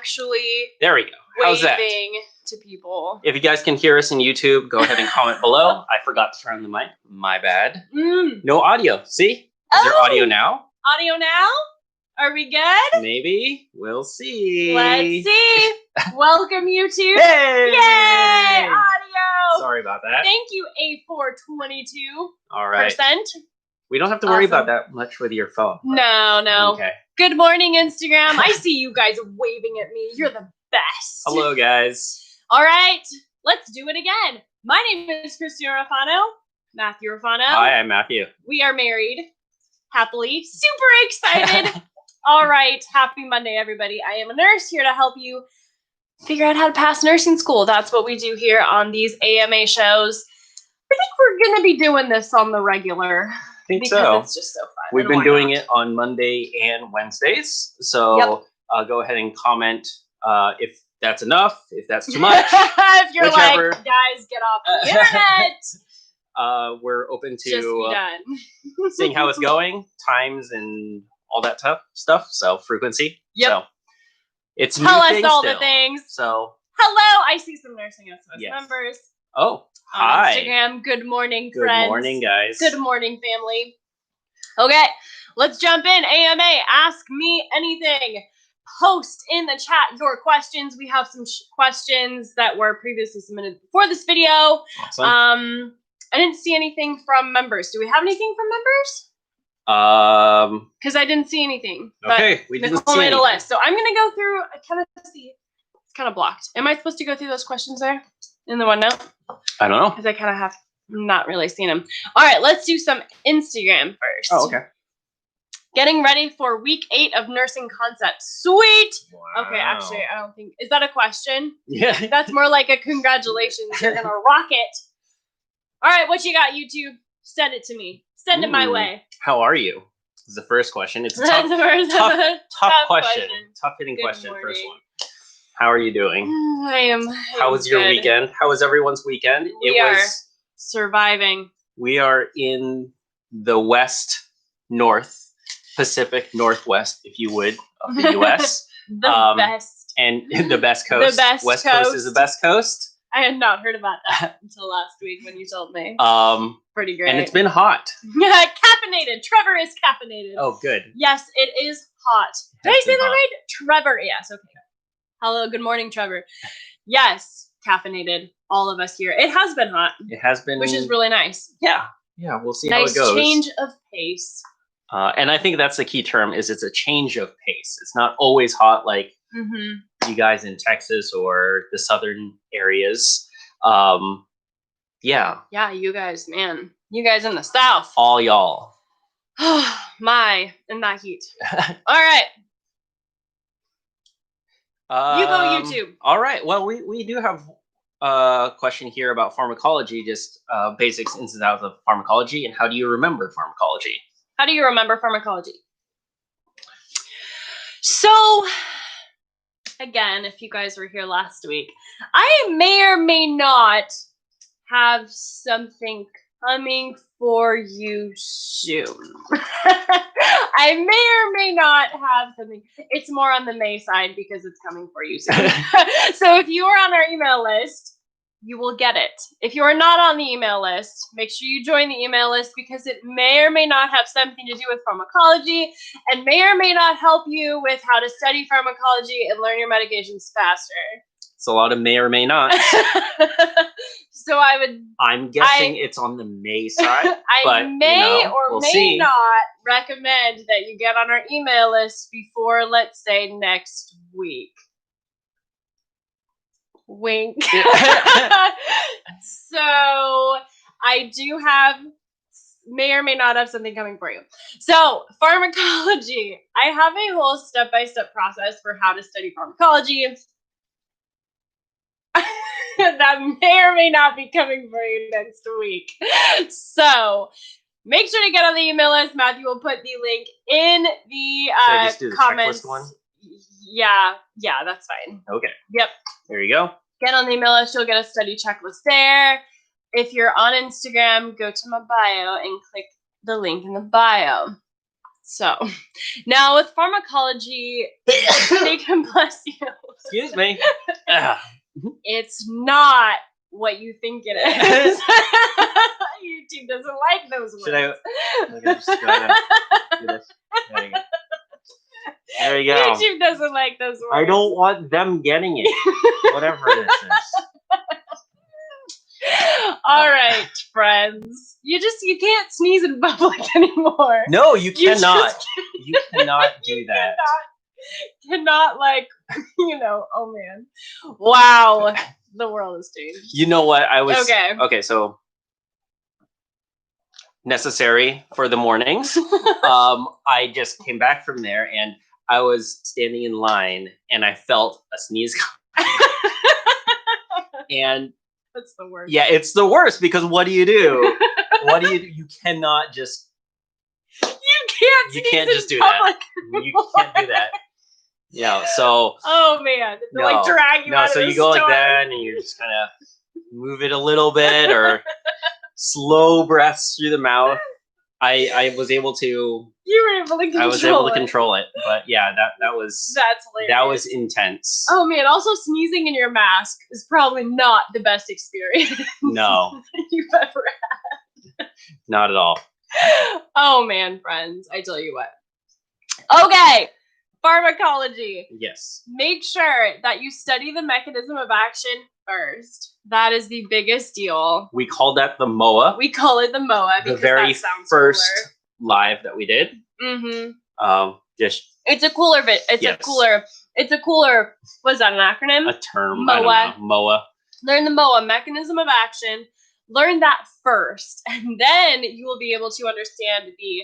actually there we go. How's that? waving to people. If you guys can hear us in YouTube, go ahead and comment below. I forgot to turn on the mic. My bad. No audio. See? Is there audio now? Audio now? Are we good? Maybe. We'll see. Let's see. Welcome, YouTube. Hey! Yay! Audio. Sorry about that. Thank you, A422%. All right. We don't have to worry about that much with your phone. No. Okay. Good morning, Instagram. I see you guys waving at me. You're the best. Hello, guys. All right. Let's do it again. My name is Christina Rafano. Matthew Rafano. Hi, I'm Matthew. We are married. Happily. Super excited. All right. Happy Monday, everybody. I am a nurse here to help you figure out how to pass nursing school. That's what we do here on these AMA shows. I think we're going to be doing this on the regular. I think because so. It's just so fun. We've been doing it on Monday and Wednesdays. So go ahead and comment if that's enough, if that's too much. If you're whichever. like, guys, get off the internet. We're open to just be done. seeing how it's going, times and all that tough stuff. So frequency. Yep. So it's Tell us new all still. the things. So hello, I see some Nursing SOS members. Oh, on hi. Instagram. Good morning, Good friends. morning, guys. Good morning, family. Okay, let's jump in. AMA, ask me anything. Post in the chat your questions. We have some questions that were previously submitted before this video. Awesome. I didn't see anything from members. Do we have anything from members? Because I didn't see anything. Okay, we didn't Nicole see made anything. a list. So I'm gonna go through. I kind of see. It's kind of blocked. Am I supposed to go through those questions there in the OneNote? I don't know. Because I kind of have not really seen them. All right, let's do some Instagram first. Oh, okay. Getting ready for week 8 of nursing concepts. Sweet. Wow. Okay, actually, I don't think, is that a question? Yeah. That's more like a congratulations. You're gonna rock it. All right, what you got, YouTube? Send it to me. Send it my way. How are you? This is the first question. It's a That's tough question. question. Tough hitting Good question. morning. First one. How are you doing? I am. How was your good. weekend? How was everyone's weekend? We are surviving. We are in the North Pacific Northwest, if you would, of the U.S. The best. And the best coast. The best West Coast is the best coast. I had not heard about that until last week when you told me. Pretty great. And it's been hot. Yeah, caffeinated. Trevor is caffeinated. Oh, good. Yes, it is hot. Did I say that right? Trevor. Yes, okay. Hello, good morning, Trevor. Yes, caffeinated. All of us here. It has been hot. It has been. Which is really nice. Yeah. Yeah, we'll see how it goes. Nice change of pace. And I think that's the key term is it's a change of pace. It's not always hot like you guys in Texas or the southern areas. Yeah. Yeah, you guys, man. You guys in the South. All y'all. My, in that heat. All right. You go, YouTube. All right. Well, we do have a question here about pharmacology, just basics, ins and outs of pharmacology, and how do you remember pharmacology? How do you remember pharmacology? So, again, if you guys were here last week, I may or may not have something coming for you soon. I may or may not have something. It's more on the May side because it's coming for you soon. So if you are on our email list, you will get it. If you are not on the email list, make sure you join the email list because it may or may not have something to do with pharmacology and may or may not help you with how to study pharmacology and learn your medications faster. It's a lot of may or may not. So I'm guessing it's on the May side. I may or may not recommend that you get on our email list before, let's say, next week. Wink. So I do have, may or may not have something coming for you. So pharmacology, I have a whole step-by-step process for how to study pharmacology. That may or may not be coming for you next week. So make sure to get on the email list. Matthew will put the link in the Should I just do the comments. Checklist one? Yeah, that's fine. Okay. Yep. There you go. Get on the email list. You'll get a study checklist there. If you're on Instagram, go to my bio and click the link in the bio. So now with pharmacology, they can bless you. Excuse me. Ugh. It's not what you think it is. YouTube doesn't like those words. Should I? Okay, just go ahead and do this. There you go. There you go. YouTube doesn't like those words. I don't want them getting it. Whatever this is. All right, friends. You can't sneeze in public anymore. No, you cannot. You cannot do that. Cannot like, oh man. Wow. The world has changed. You know what? Okay. Okay, so necessary for the mornings. I just came back from there and I was standing in line and I felt a sneeze and that's the worst. Yeah, it's the worst because what do? You cannot just You can't just do that. You can't do that. Yeah, so oh man, they like drag you out so of you the go store. like that and you just kind of move it a little bit or slow breaths through the mouth. I was able to. You were able to control it. I was able to control it, but yeah, that was. That's hilarious. That was intense. Oh man! Also, sneezing in your mask is probably not the best experience. No. You've ever had. Not at all. Oh man, friends! I tell you what. Okay, pharmacology. Yes. Make sure that you study the mechanism of action first. That is the biggest deal. We called that the MOA. We call it the MOA because the very that sounds first cooler. Live that we did. Mm-hmm. Just it's a cooler bit. It's a cooler. Was that an acronym? A term. MOA. I don't know. MOA. Learn the MOA, mechanism of action. Learn that first, and then you will be able to understand the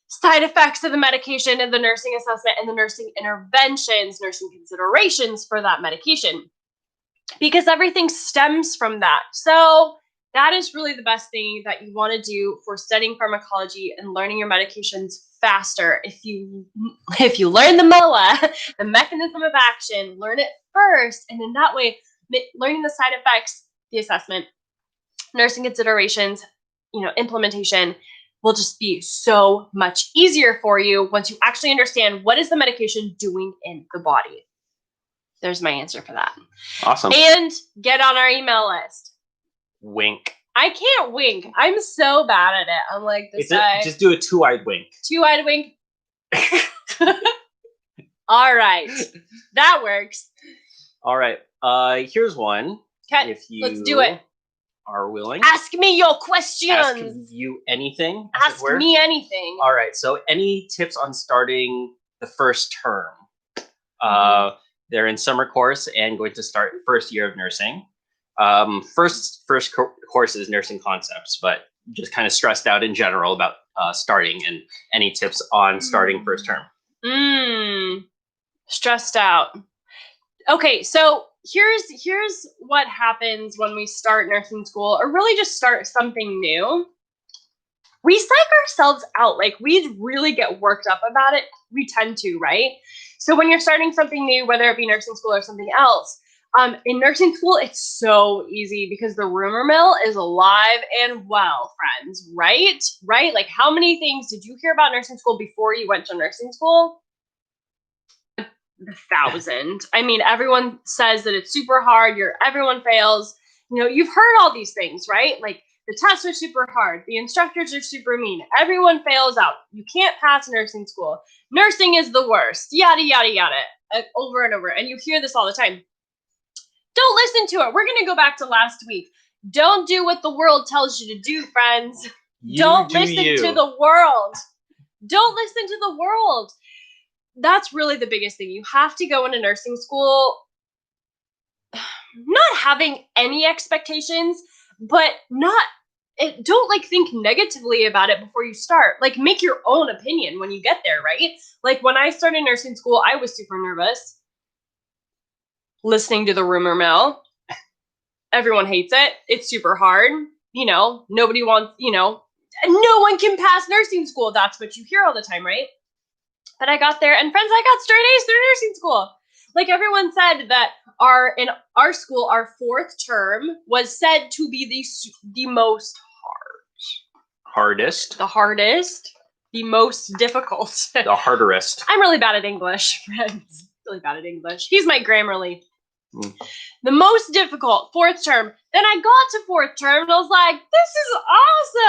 side effects of the medication and the nursing assessment and the nursing interventions, nursing considerations for that medication. Because everything stems from that. So that is really the best thing that you want to do for studying pharmacology and learning your medications faster. If you learn the MOA, the mechanism of action, learn it first, and in that way, learning the side effects, the assessment, nursing considerations, implementation will just be so much easier for you once you actually understand what is the medication doing in the body. There's my answer for that. Awesome. And get on our email list. Wink. I can't wink. I'm so bad at it. I'm like this guy. Just do a two-eyed wink. Two-eyed wink. All right. That works. All right. Here's one. Okay. Let's do it. Are willing. Ask me your questions. Ask you anything. Ask me anything. All right. So any tips on starting the first term? They're in summer course and going to start first year of nursing. First course is nursing concepts, but just kind of stressed out in general about starting and any tips on starting first term. Stressed out. Okay, so here's what happens when we start nursing school, or really just start something new. We psych ourselves out. Like, we really get worked up about it. We tend to, right? So when you're starting something new, whether it be nursing school or something else, in nursing school, it's so easy because the rumor mill is alive and well, friends, right? Right? Like, how many things did you hear about nursing school before you went to nursing school? 1,000. I mean, everyone says that it's super hard. Everyone fails. You've heard all these things, right? Like, the tests are super hard. The instructors are super mean. Everyone fails out. You can't pass nursing school. Nursing is the worst. Yada, yada, yada. Over and over. And you hear this all the time. Don't listen to it. We're going to go back to last week. Don't do what the world tells you to do, friends. Don't listen to the world. Don't listen to the world. That's really the biggest thing. You have to go into nursing school not having any expectations, but don't think negatively about it before you start. Like, make your own opinion when you get there, right? Like, when I started nursing school, I was super nervous. Listening to the rumor mill. Everyone hates it. It's super hard. Nobody wants, no one can pass nursing school. That's what you hear all the time, right? But I got there, and friends, I got straight A's through nursing school. Like, everyone said that in our school, our fourth term was said to be the most hardest, the hardest, the most difficult, the harderest. I'm really bad at English, friends. really bad at English. He's my Grammarly. Mm. The most difficult, 4th term. Then I got to 4th term and I was like, this is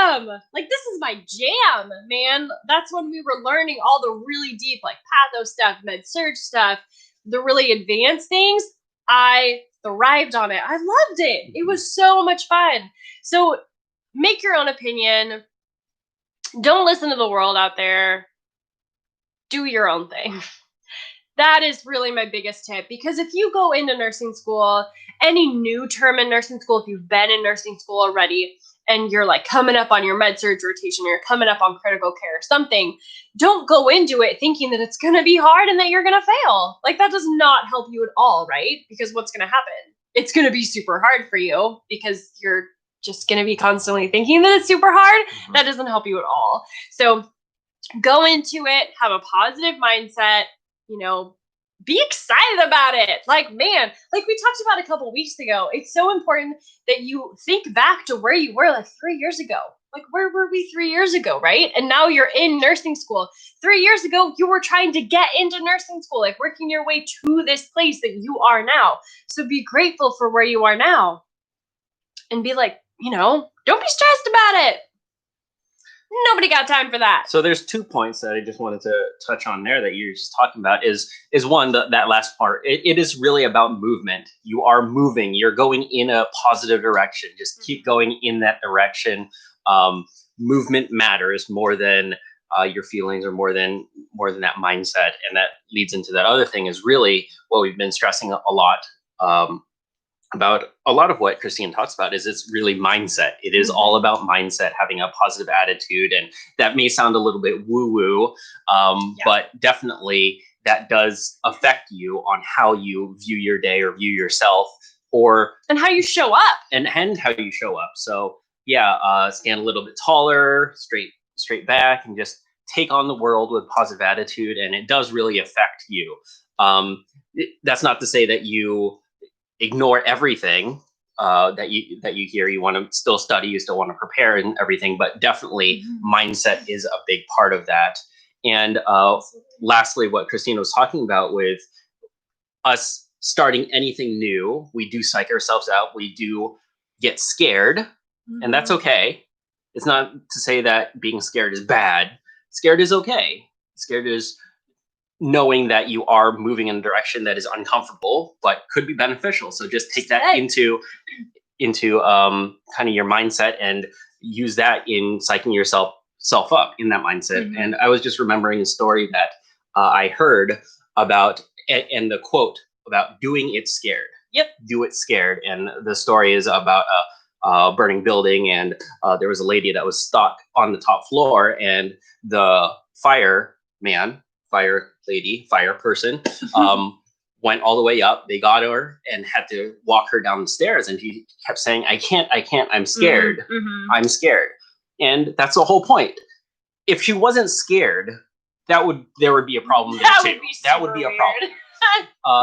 awesome. Like, this is my jam, man. That's when we were learning all the really deep, like, patho stuff, med-surg stuff, the really advanced things. I thrived on it. I loved it. It was so much fun. So make your own opinion. Don't listen to the world out there. Do your own thing. That is really my biggest tip, because if you go into nursing school, any new term in nursing school, if you've been in nursing school already and you're like coming up on your med-surg rotation or you're coming up on critical care or something, don't go into it thinking that it's going to be hard and that you're going to fail. Like, that does not help you at all, right? Because what's going to happen? It's going to be super hard for you because you're just going to be constantly thinking that it's super hard. That doesn't help you at all. So go into it, have a positive mindset, you know, be excited about it. Like, man, like we talked about a couple weeks ago, it's so important that you think back to where you were like 3 years ago. Like, where were we 3 years ago, right? And now you're in nursing school. 3 years ago, you were trying to get into nursing school, like working your way to this place that you are now. So be grateful for where you are now and be like, you know, don't be stressed about it. Nobody got time for that. So there's 2 points that I just wanted to touch on there that you're just talking about is one, that last part. It is really about movement. You are moving. You're going in a positive direction. Just keep going in that direction. Movement matters more than your feelings or more than that mindset. And that leads into that other thing is really what we've been stressing a lot about a lot of what Christine talks about is it's really mindset. It is all about mindset, having a positive attitude. And that may sound a little bit woo-woo, but definitely that does affect you on how you view your day or view yourself, and how you show up. And how you show up. So stand a little bit taller, straight back, and just take on the world with positive attitude. And it does really affect you. That's not to say that you ignore everything that you hear. You want to still study, you still want to prepare and everything, but definitely mindset is a big part of that. And lastly, what Christina was talking about with us starting anything new, we do psych ourselves out, we do get scared, and that's okay. It's not to say that being scared is bad. Scared is okay. Scared is knowing that you are moving in a direction that is uncomfortable but could be beneficial. So just take that into kind of your mindset and use that in psyching yourself up in that mindset. And I was just remembering a story that I heard about, and the quote about doing it scared. Do it scared. And the story is about a burning building, and there was a lady that was stuck on the top floor, and the fire person went all the way up. They got her and had to walk her down the stairs, and she kept saying, I can't, I'm scared. I'm scared. And that's the whole point. If she wasn't scared, there would be a problem there too. That would be a problem.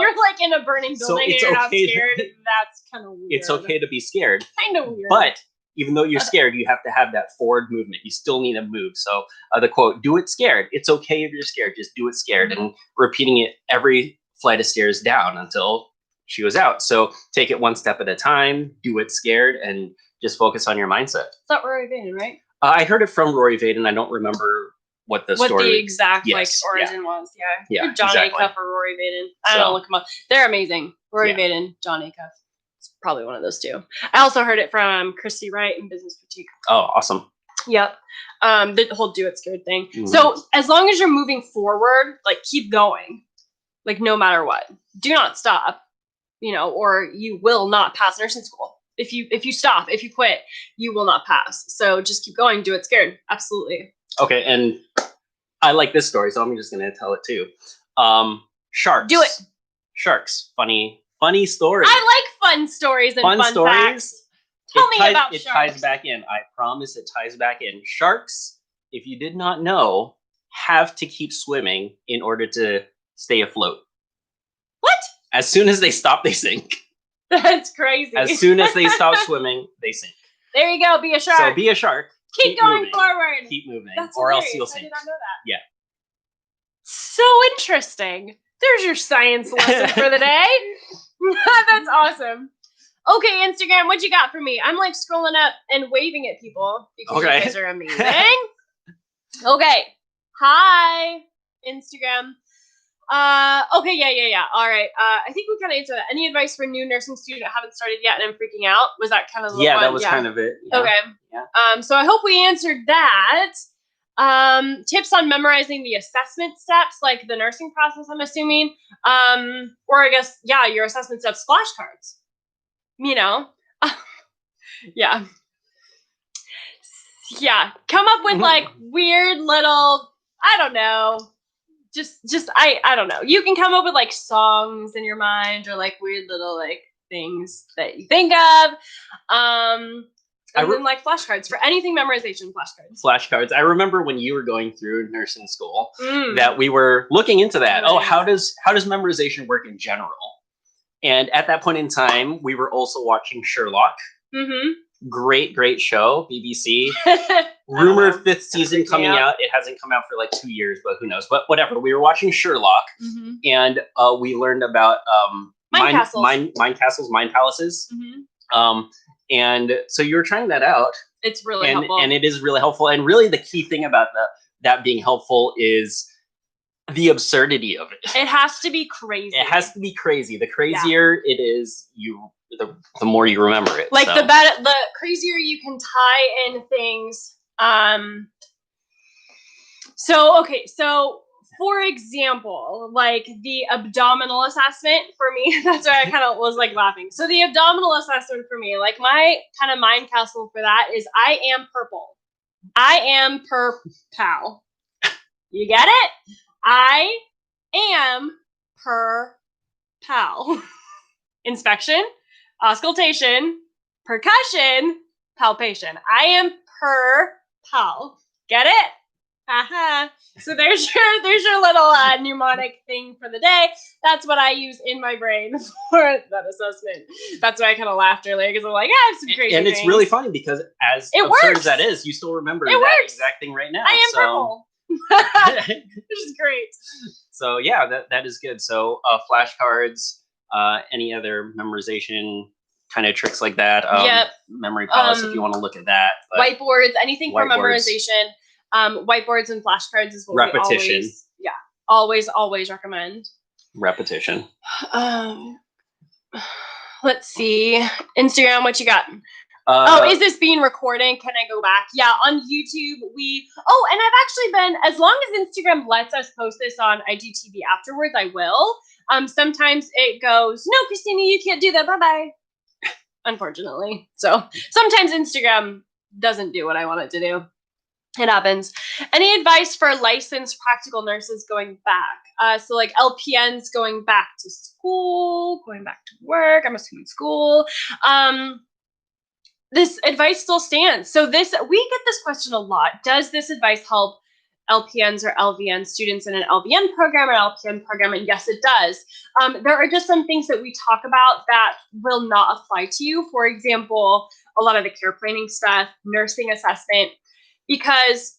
You're like in a burning building and you're not scared. That's kind of weird. It's okay to be scared. Kind of weird. But even though you're scared, you have to have that forward movement. You still need to move. So the quote, do it scared. It's okay if you're scared. Just do it scared. And repeating it every flight of stairs down until she was out. So take it one step at a time, do it scared, and just focus on your mindset. It's not Rory Vaden, right? I heard it from Rory Vaden. I don't remember what the exact origin was. Yeah, John Acuff or Rory Vaden. I don't know, look them up. They're amazing. Rory Vaden, John Acuff. It's probably one of those two. I also heard it from Christy Wright in Business Critique. Oh, awesome. Yep. The whole do it scared thing. So as long as you're moving forward, like keep going, like no matter what, do not stop, or you will not pass nursing school. If you stop, if you quit, you will not pass. So just keep going, do it scared. Absolutely. Okay. And I like this story, so I'm just going to tell it too. Sharks. Do it. Sharks. Funny story. I like fun stories and fun stories. Facts. Tell me about sharks. It ties back in. I promise it ties back in. Sharks, if you did not know, have to keep swimming in order to stay afloat. What? As soon as they stop, they sink. That's crazy. As soon as they stop swimming, they sink. There you go. Be a shark. So be a shark. Keep going forward. Keep moving. That's or hilarious. else you'll sink. I did not know that. Yeah. So interesting. There's your science lesson for the day. That's awesome. Okay, Instagram, what you got for me? I'm like scrolling up and waving at people because you guys are amazing. Okay. Hi, Instagram. Okay, yeah. All right. I think we kind of answered that. Any advice for new nursing student that haven't started yet and I'm freaking out? Was that kind of the one? That was kind of it. Yeah. Okay. Yeah. So I hope we answered that. Tips on memorizing the assessment steps, like the nursing process, I'm assuming. Or I guess, yeah, your assessment steps, flashcards. You know? Yeah. Yeah. Come up with like weird little, I don't know. I don't know. You can come up with like songs in your mind or like weird little like things that you think of. And then like flashcards for anything memorization flashcards. Flashcards. I remember when you were going through nursing school that we were looking into that. Oh, how does memorization work in general? And at that point in time, we were also watching Sherlock. Great show, BBC. Rumored 5th season coming out. It hasn't come out for like 2 years, but who knows? But whatever. We were watching Sherlock, and we learned about mind castles, mind palaces. And so you were trying that out. It's really helpful, and it is really helpful. And really, the key thing about that being helpful is the absurdity of it. It has to be crazy. It has to be crazy. The crazier it is, the more you remember it. Like the crazier you can tie in things. So for example, like the abdominal assessment for me, that's why I kind of was like laughing. So the abdominal assessment for me, like my kind of mind castle for that is I am purple. I am pal. You get it? I am pal. Inspection, auscultation, percussion, palpation. I am pal. Get it? Aha. So there's your little mnemonic thing for the day. That's what I use in my brain for that assessment. That's why I kind of laughed earlier because I'm like, I have some crazy and it's things. really funny because as absurd as that is, you still remember that exact thing right now. I am purple. Which is great. So yeah, that is good. So flashcards, any other memorization kind of tricks like that. Memory palace if you want to look at that. Whiteboards, anything for memorization. Whiteboards and flashcards is what repetition. We always recommend. Repetition. Let's see. Instagram, what you got? Is this being recorded? Can I go back? Yeah, on YouTube, and I've actually been, as long as Instagram lets us post this on IGTV afterwards, I will. Sometimes it goes, no, Christina, you can't do that. Bye-bye. Unfortunately. So sometimes Instagram doesn't do what I want it to do. It happens. Any advice for licensed practical nurses going back? So like LPNs going back to school, going back to work, I'm assuming school. This advice still stands. So we get this question a lot. Does this advice help LPNs or LVN students in an LVN program or LPN program? And yes, it does. There are just some things that we talk about that will not apply to you. For example, a lot of the care planning stuff, nursing assessment, because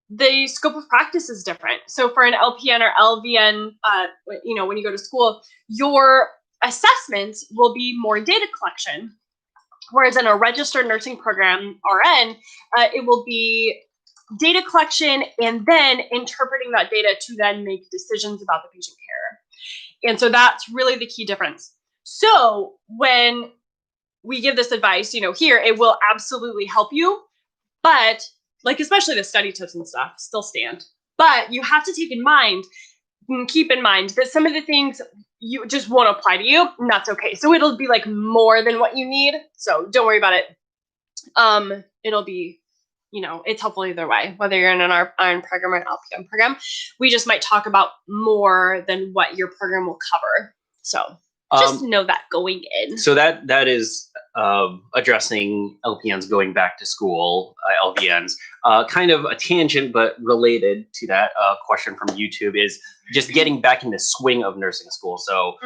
the scope of practice is different. So for an LPN or LVN, when you go to school, your assessments will be more data collection. Whereas in a registered nursing program, RN, it will be data collection and then interpreting that data to then make decisions about the patient care. And so that's really the key difference. So when we give this advice, here, it will absolutely help you. But like, especially the study tips and stuff still stand. But you have to keep in mind that some of the things you just won't apply to you, and that's okay. So it'll be like more than what you need. So don't worry about it. It'll be, it's helpful either way, whether you're in an RN program or an LPN program. We just might talk about more than what your program will cover. So just know that going in. So that is addressing LPNs going back to school, LVNs. Kind of a tangent, but related to that question from YouTube is just getting back in the swing of nursing school. So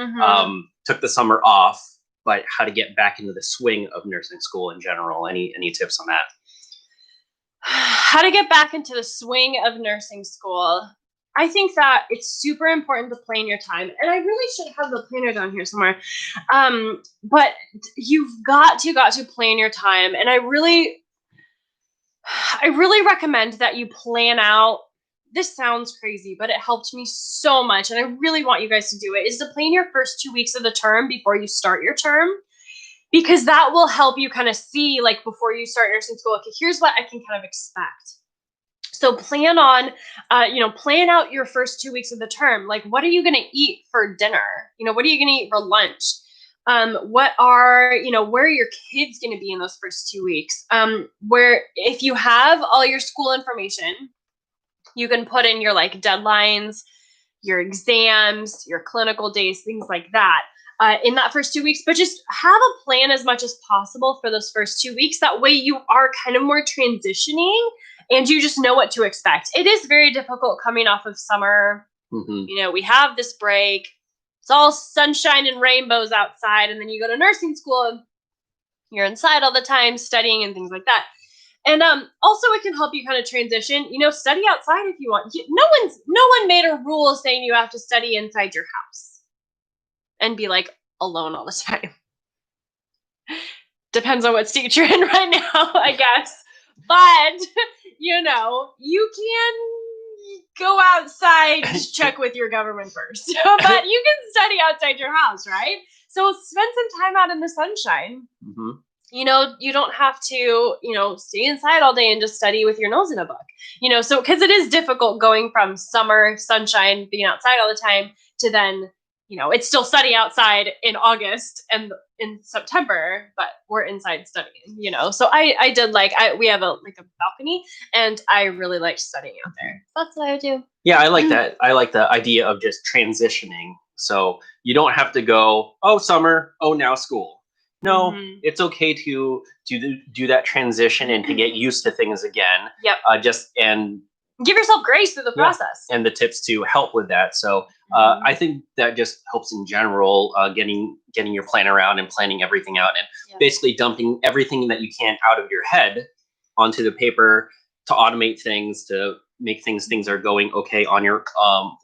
took the summer off, but how to get back into the swing of nursing school in general. Any tips on that? How to get back into the swing of nursing school. I think that it's super important to plan your time. And I really should have the planner down here somewhere. But you've got to plan your time. And I really recommend that you plan out. This sounds crazy, but it helped me so much. And I really want you guys to do it, is to plan your first 2 weeks of the term before you start your term. Because that will help you kind of see, like, before you start nursing school, okay, here's what I can kind of expect. So plan out your first 2 weeks of the term. Like, what are you going to eat for dinner? What are you going to eat for lunch? Where are your kids going to be in those first 2 weeks? Where, if you have all your school information, you can put in your like deadlines, your exams, your clinical days, things like that. In that first 2 weeks, but just have a plan as much as possible for those first 2 weeks. That way you are kind of more transitioning and you just know what to expect. It is very difficult coming off of summer. Mm-hmm. We have this break. It's all sunshine and rainbows outside. And then you go to nursing school and you're inside all the time studying and things like that. And also it can help you kind of transition, study outside if you want. No one made a rule saying you have to study inside your house and be like alone all the time. Depends on what state you're in right now, I guess. But, you can go outside, just check with your government first. But you can study outside your house, right? So spend some time out in the sunshine. Mm-hmm. You don't have to, stay inside all day and just study with your nose in a book. So because it is difficult going from summer, sunshine, being outside all the time to then, it's still sunny outside in August and in September, but we're inside studying, So I did we have a balcony and I really liked studying out there. That's what I would do. Yeah, I like that. I like the idea of just transitioning. So you don't have to go, oh, summer, oh, now school. No, mm-hmm. It's okay to do that transition and to get used to things again. Yep. And give yourself grace through the process. And the tips to help with that. So I think that just helps in general, getting your plan around and planning everything out and basically dumping everything that you can out of your head onto the paper to automate things, to make things are going okay on your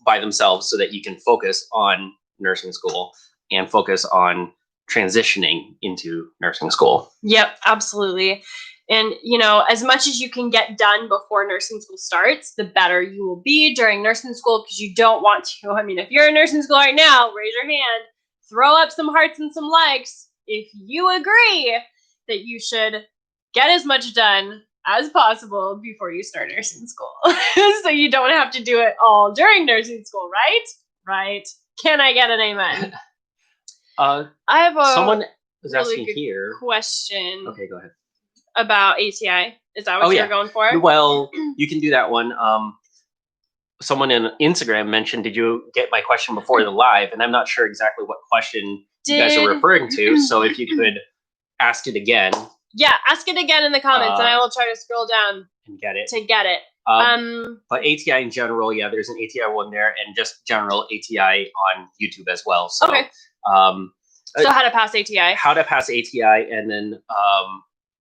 by themselves so that you can focus on nursing school and focus on transitioning into nursing school. Yep, absolutely. And, as much as you can get done before nursing school starts, the better you will be during nursing school, because you don't want to. If you're in nursing school right now, raise your hand, throw up some hearts and some likes if you agree that you should get as much done as possible before you start nursing school. So you don't have to do it all during nursing school, right? Right. Can I get an amen? I have someone is really asking here question. Okay, go ahead. About ATI. Is that what you're going for? Well, you can do that one. Someone in Instagram mentioned, did you get my question before the live? And I'm not sure exactly what question you guys are referring to. So if you could ask it again. Yeah, ask it again in the comments and I will try to scroll down and get it. To get it. But ATI in general, there's an ATI one there and just general ATI on YouTube as well. So, okay. So how to pass ATI. How to pass ATI, and then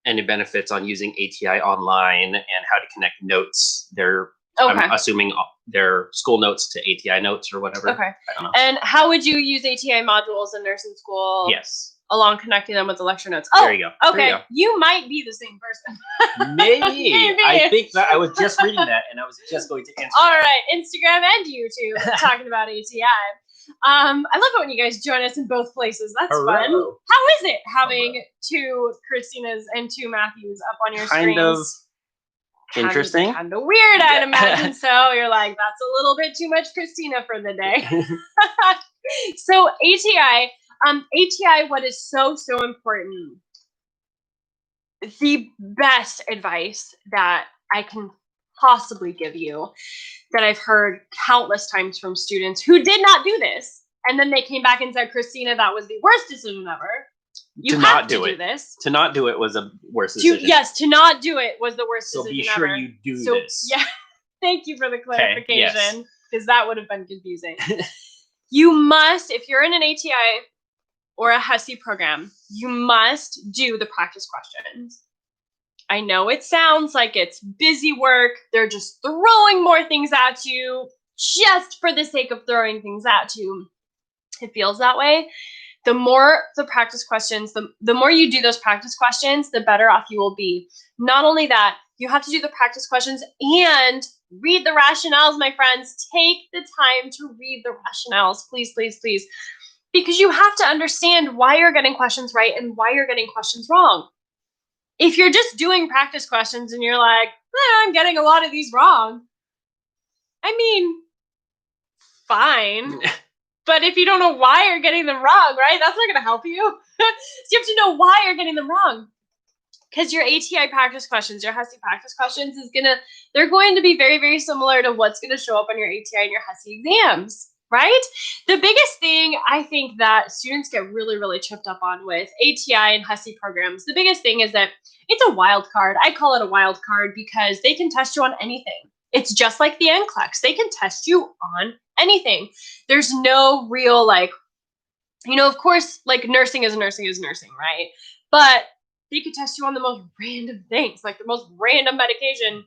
any benefits on using ATI online and how to connect notes. I'm assuming their school notes to ATI notes or whatever. Okay. I don't know. And how would you use ATI modules in nursing school? Yes. Along connecting them with the lecture notes. Oh, there you go. Okay. You might be the same person. Maybe. I think that I was just reading that and I was just going to answer. All right. Instagram and YouTube talking about ATI. I love it when you guys join us in both places. That's fun. How is it having two Christinas and two Matthews up on your screens? Kind of interesting. Kind of weird, I'd imagine. So you're like, that's a little bit too much Christina for the day. So ATI, what is so important, the best advice that I can possibly give you, that I've heard countless times from students who did not do this, and then they came back and said, Christina, that was the worst decision ever. You have to do this. To not do it was a worse decision. Yes, to not do it was the worst decision ever. So be sure you do this. Yeah, thank you for the clarification, because that would have been confusing. You must, if you're in an ATI or a HESI program, you must do the practice questions. I know it sounds like it's busy work. They're just throwing more things at you. just for the sake of throwing things at you, it feels that way. The more the practice questions, the more you do those practice questions, the better off you will be. Not only that, you have to do the practice questions and read the rationales, my friends. Take the time to read the rationales, please, please, please. Because you have to understand why you're getting questions right and why you're getting questions wrong. If you're just doing practice questions and you're like, I'm getting a lot of these wrong, I mean, fine. But if you don't know why you're getting them wrong, right, that's not going to help you. So you have to know why you're getting them wrong. Because your ATI practice questions, your HESI practice questions they're going to be very, very similar to what's going to show up on your ATI and your HESI exams, right? The biggest thing I think that students get really, really tripped up on with ATI and HESI programs, the biggest thing is that it's a wild card. I call it a wild card because they can test you on anything. It's just like the NCLEX. They can test you on anything. There's no real, like, of course, like nursing is nursing, right? But they could test you on the most random things, like the most random medication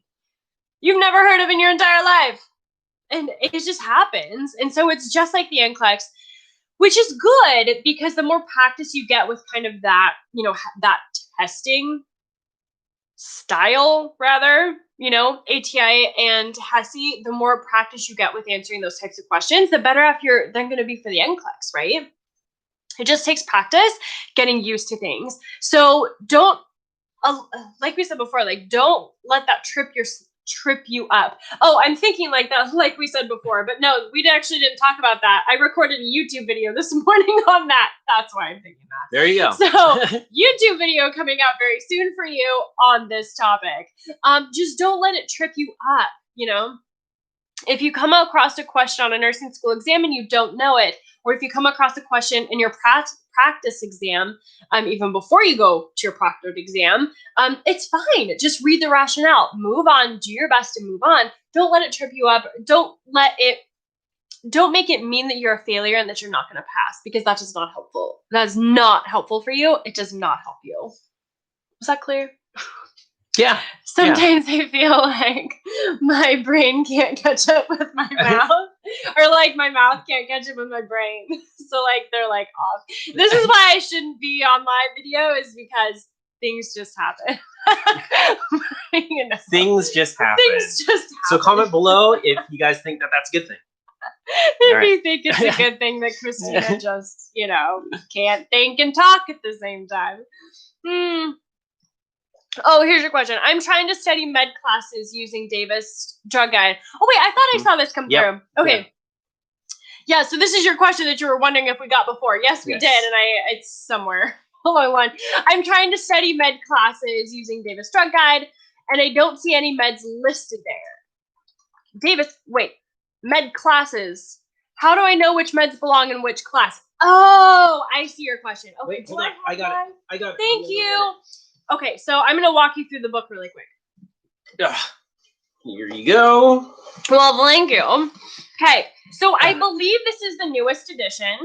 you've never heard of in your entire life. And it just happens. And so it's just like the NCLEX, which is good because the more practice you get with kind of that, that testing style, rather, ATI and HESI, the more practice you get with answering those types of questions, the better off you're then going to be for the NCLEX, right? It just takes practice getting used to things. So don't, like we said before, like don't let that trip you up. Oh, I'm thinking like that, like we said before, but no, we actually didn't talk about that. I recorded a YouTube video this morning on that. That's why I'm thinking that. There you go. So YouTube video coming out very soon for you on this topic. Just don't let it trip you up, If you come across a question on a nursing school exam and you don't know it, or if you come across a question in your practice exam, even before you go to your proctored exam, it's fine. Just read the rationale, move on, do your best to move on. Don't let it trip you up. Don't make it mean that you're a failure and that you're not going to pass, because that is not helpful. That is not helpful for you. It does not help you. Was that clear? Yeah. Sometimes I feel like my brain can't catch up with my mouth, or like my mouth can't catch up with my brain. So like they're like off. This is why I shouldn't be on live video, is because things just happen. Things just happen. Things just happen. So comment below if you guys think that that's a good thing. If you think it's a good thing that Christina just, can't think and talk at the same time. Oh, here's your question. I'm trying to study med classes using Davis Drug Guide. Oh, wait, I thought I saw this come through. Okay. Yeah, so this is your question that you were wondering if we got before. Yes, we did, and it's somewhere along the line. I'm trying to study med classes using Davis Drug Guide, and I don't see any meds listed there. Davis, wait, med classes. How do I know which meds belong in which class? Oh, I see your question. Okay, wait, hold on. I got it. Thank you. Okay, so I'm going to walk you through the book really quick. Here you go. Well, thank you. Okay, so I believe this is the newest edition.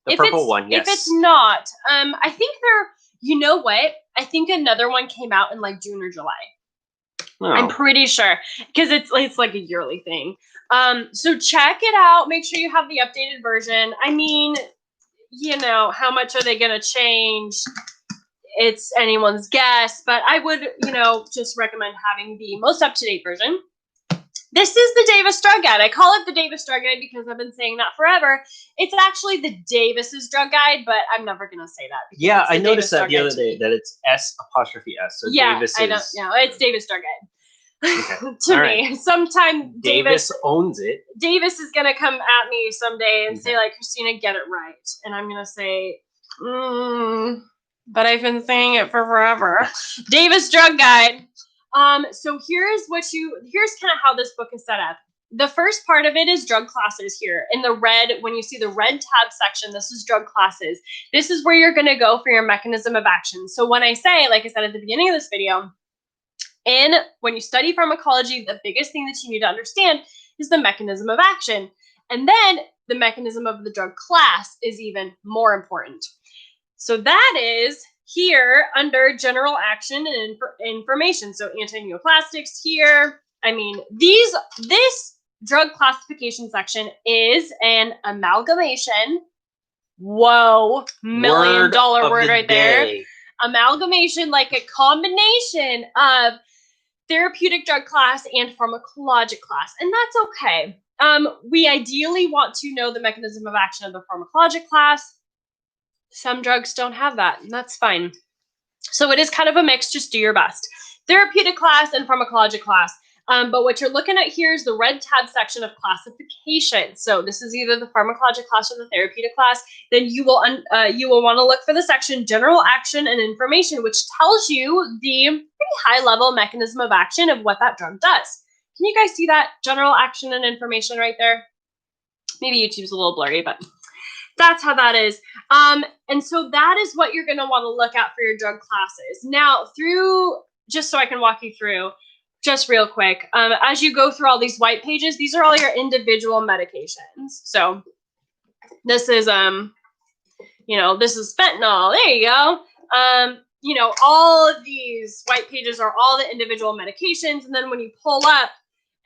The purple one, yes. If it's not, I think you know what? I think another one came out in like June or July. Oh. I'm pretty sure, because it's like a yearly thing. So check it out. Make sure you have the updated version. I mean, how much are they going to change? It's anyone's guess, but I would, just recommend having the most up-to-date version. This is the Davis Drug Guide. I call it the Davis Drug Guide because I've been saying that forever. It's actually the Davis's Drug Guide, but I'm never going to say that. Yeah, I noticed that the other day, that it's S''. So yeah, Davis is... I know. No, it's Davis Drug Guide. Okay. To me. Sometime Davis owns it. Davis is going to come at me someday and say, like, Christina, get it right. And I'm going to say, but I've been saying it for forever. Davis Drug Guide. So here's kind of how this book is set up. The first part of it is drug classes here. In the red, when you see the red tab section, this is drug classes. This is where you're going to go for your mechanism of action. So when I say, like I said at the beginning of this video, when you study pharmacology, the biggest thing that you need to understand is the mechanism of action. And then the mechanism of the drug class is even more important. So that is here under general action and information. So antineoplastics here. I mean, this drug classification section is an amalgamation. Whoa, $1,000,000 word right there. Amalgamation, like a combination of therapeutic drug class and pharmacologic class, and that's okay. We ideally want to know the mechanism of action of the pharmacologic class. Some drugs don't have that, and that's fine. So it is kind of a mix, just do your best. Therapeutic class and pharmacologic class. But what you're looking at here is the red tab section of classification. So this is either the pharmacologic class or the therapeutic class. Then you will want to look for the section general action and information, which tells you the pretty high level mechanism of action of what that drug does. Can you guys see that general action and information right there? Maybe YouTube's a little blurry, but that's how that is. And so that is what you're going to want to look at for your drug classes. Now, just so I can walk you through, just real quick, as you go through all these white pages, these are all your individual medications. So this is, this is fentanyl. There you go. All of these white pages are all the individual medications. And then when you pull up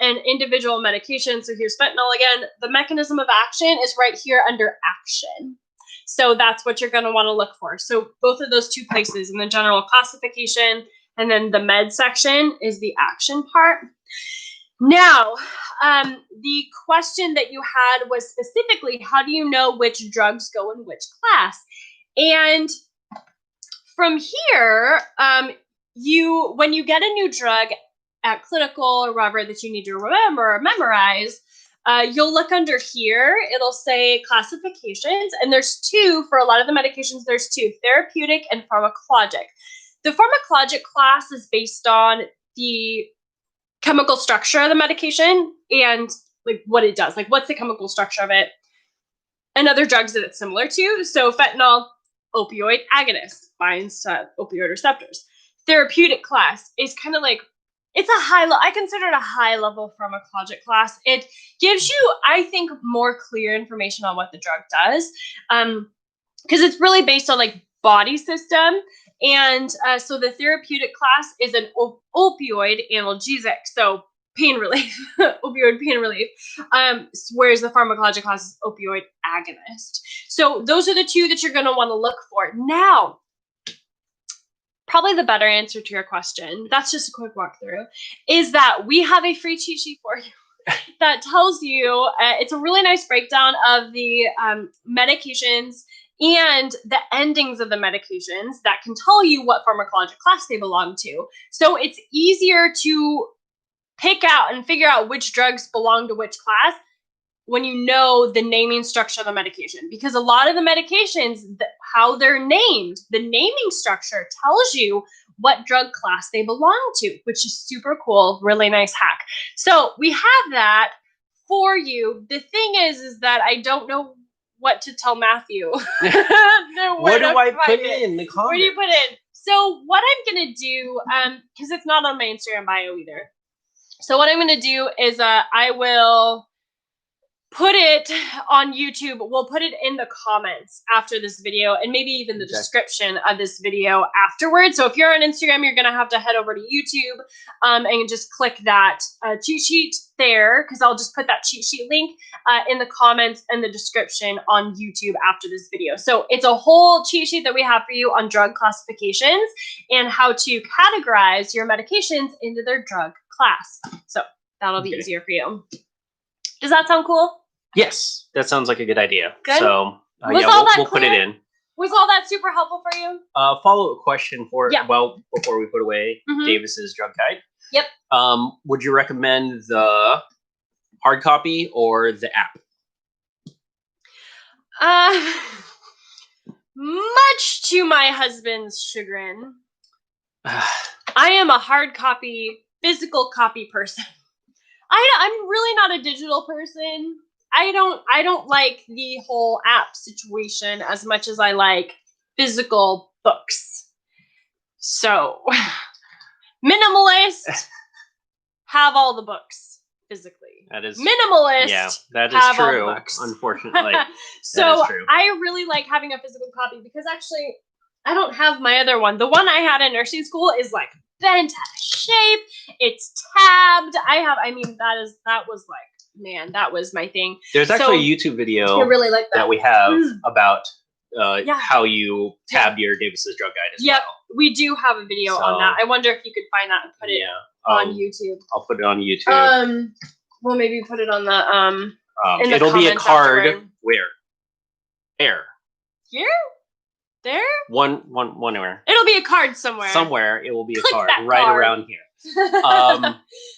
an individual medication, so here's fentanyl again, the mechanism of action is right here under action. So that's what you're going to want to look for. So both of those two places in the general classification, and then the med section is the action part. Now, the question that you had was specifically, how do you know which drugs go in which class? And from here, when you get a new drug at clinical or wherever that you need to remember or memorize, you'll look under here. It'll say classifications, and there's two for a lot of the medications. There's two: therapeutic and pharmacologic. The pharmacologic class is based on the chemical structure of the medication and like what it does, like what's the chemical structure of it, and other drugs that it's similar to. So fentanyl, opioid agonist, binds to opioid receptors. Therapeutic class is kind of like, it's a I consider it a high level pharmacologic class. It gives you, I think, more clear information on what the drug does, because it's really based on like body system. And so the therapeutic class is an opioid analgesic, so pain relief, opioid pain relief, whereas the pharmacologic class is opioid agonist. So those are the two that you're going to want to look for. Now, probably the better answer to your question, that's just a quick walkthrough, is that we have a free cheat sheet for you that tells you, it's a really nice breakdown of the medications and the endings of the medications that can tell you what pharmacologic class they belong to. So it's easier to pick out and figure out which drugs belong to which class when you know the naming structure of the medication, because a lot of the medications, how they're named, the naming structure tells you what drug class they belong to, which is super cool, really nice hack. So we have that for you. The thing is that I don't know what to tell Matthew. What do I put in the comments? Where do you put in? So what I'm going to do, because it's not on my Instagram bio either. So what I'm going to do is I will put it on YouTube. We'll put it in the comments after this video, and maybe even the description of this video afterwards. So if you're on Instagram, you're going to have to head over to YouTube and just click that cheat sheet there, because I'll just put that cheat sheet link in the comments and the description on YouTube after this video. So it's a whole cheat sheet that we have for you on drug classifications and how to categorize your medications into their drug class. So that'll be easier for you. Does that sound cool? Yes, that sounds like a good idea. Good. So we'll put it in. Was all that super helpful for you? Follow-up question before we put away Davis's drug guide. Yep. Would you recommend the hard copy or the app? Much to my husband's chagrin, I am a hard copy, physical copy person. I'm really not a digital person. I don't like the whole app situation as much as I like physical books. So, minimalist, have all the books physically. That is minimalist. Yeah, that is true. Unfortunately, so that is true. I really like having a physical copy, because actually I don't have my other one. The one I had in nursing school is like bent out of shape. It's tabbed. That was like man, that was my thing. There's actually a YouTube video I really like that we have about Yeah. how you tab your Davis's drug guide as well. We do have a video on that. I wonder if you could find that and put it on YouTube. I'll put it on YouTube. Well, maybe put it on the in the it'll be a comments card. afterward. Where? There. Here? There? One where? It'll be a card somewhere. Somewhere it will be a Click card that right card. around here.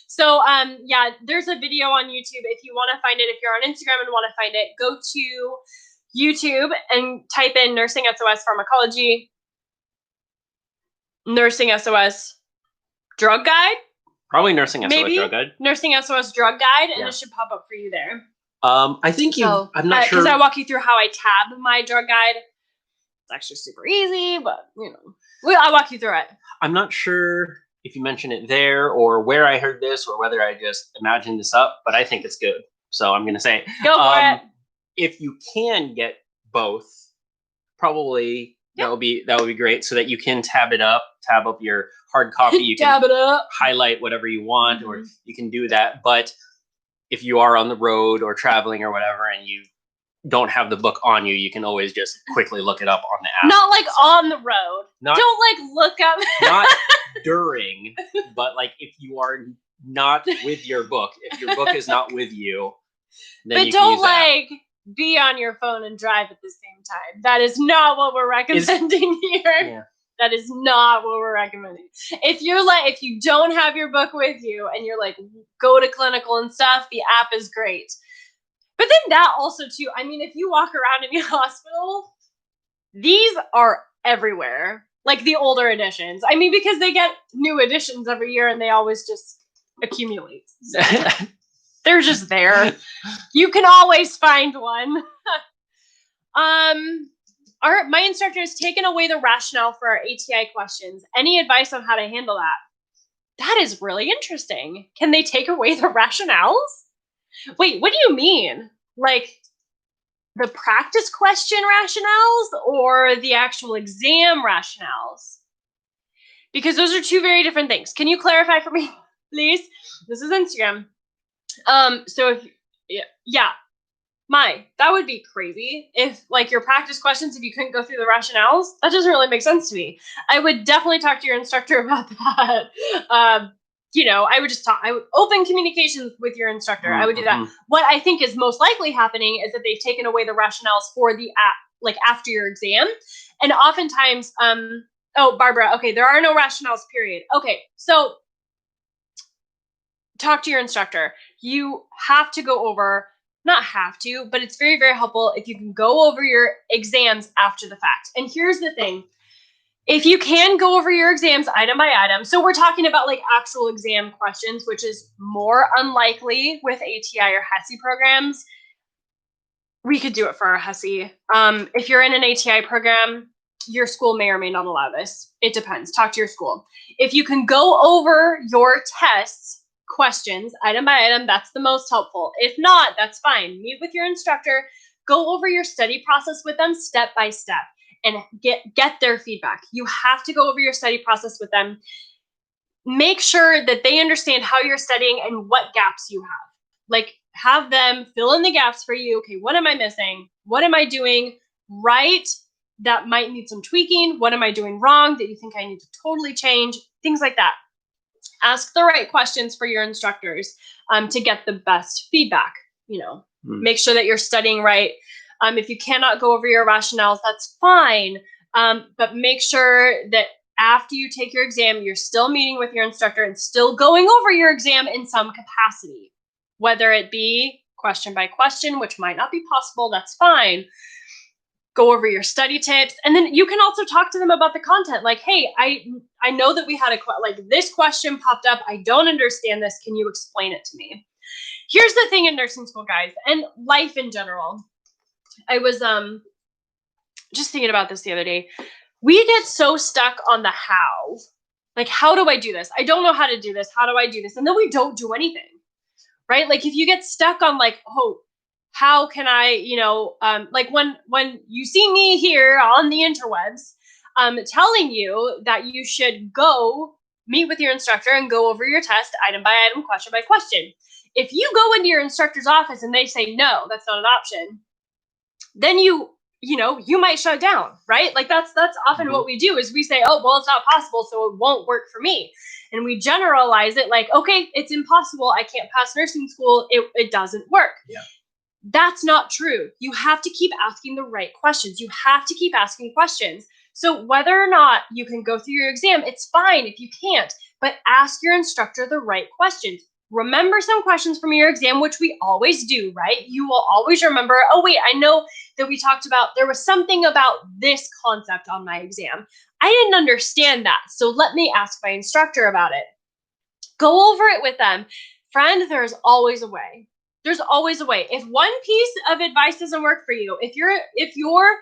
So yeah, there's a video on YouTube. If you want to find it, if you're on Instagram and want to find it, go to YouTube and type in Nursing SOS Pharmacology, Nursing SOS Drug Guide. Probably Nursing SOS Drug Guide. Nursing SOS Drug Guide, and it should pop up for you there. I think I'm not sure. Because I walk you through how I tab my drug guide. It's actually super easy, but I'll walk you through it. I'm not sure if you mentioned it there or where I heard this or whether I just imagined this up, but I think it's good. So I'm going to say, go for it. If you can get both, probably that would be great, so that you can tab up your hard copy. You can tab it up, highlight whatever you want, or you can do that. But if you are on the road or traveling or whatever, and you don't have the book on you, you can always just quickly look it up on the app. Not like on the road. Don't look up. Not during, but if you are not with your book, if your book is not with you, then but you can use don't be on your phone and drive at the same time. That is not what we're recommending here. Yeah. That is not what we're recommending. If you don't have your book with you and you're go to clinical and stuff, the app is great. But then that also too, if you walk around in your hospital, these are everywhere. The older editions. Because they get new editions every year and they always just accumulate. So they're just there. You can always find one. My instructor has taken away the rationale for our ATI questions. Any advice on how to handle that? That is really interesting. Can they take away the rationales? Wait, what do you mean? The practice question rationales or the actual exam rationales? Because those are two very different things. Can you clarify for me, please? This is Instagram. So that would be crazy if your practice questions, if you couldn't go through the rationales. That doesn't really make sense to me. I would definitely talk to your instructor about that. I would open communications with your instructor. I would do that. What I think is most likely happening is that they've taken away the rationales for the app, after your exam. And oftentimes, Barbara, okay, there are no rationales, period. Okay, so talk to your instructor. You have to go over, not have to, but it's very, very helpful if you can go over your exams after the fact. And here's the thing. If you can go over your exams item by item, so we're talking about actual exam questions, which is more unlikely with ATI or HESI programs. We could do it for our HESI. If you're in an ATI program, your school may or may not allow this. It depends. Talk to your school. If you can go over your tests, questions item by item, that's the most helpful. If not, that's fine. Meet with your instructor, go over your study process with them step by step and get their feedback. You have to go over your study process with them. Make sure that they understand how you're studying and what gaps you have. Have them fill in the gaps for you. Okay, what am I missing? What am I doing right that might need some tweaking? What am I doing wrong that you think I need to totally change? Things like that. Ask the right questions for your instructors to get the best feedback. Make sure that you're studying right. If you cannot go over your rationales, that's fine. But make sure that after you take your exam, you're still meeting with your instructor and still going over your exam in some capacity, whether it be question by question, which might not be possible. That's fine. Go over your study tips. And then you can also talk to them about the content. Hey, I know that we had this question popped up. I don't understand this. Can you explain it to me? Here's the thing in nursing school, guys, and life in general. I was just thinking about this the other day. We get so stuck on the how. How do I do this? I don't know how to do this. How do I do this? And then we don't do anything, right? If you get stuck on how can I, when you see me here on the interwebs, telling you that you should go meet with your instructor and go over your test item by item, question by question. if you go into your instructor's office and they say, no, that's not an option, then you might shut down, right? Like that's often what we do is we say, oh, well, it's not possible, so it won't work for me. And we generalize it like, okay, it's impossible. I can't pass nursing school. It doesn't work. Yeah. That's not true. You have to keep asking the right questions. You have to keep asking questions. So whether or not you can go through your exam, it's fine if you can't, but ask your instructor the right questions. Remember some questions from your exam, which we always do, right? You will always remember, oh, wait, I know that we talked about, there was something about this concept on my exam. I didn't understand that, so let me ask my instructor about it. Go over it with them. Friend, there's always a way. There's always a way. If one piece of advice doesn't work for you, if your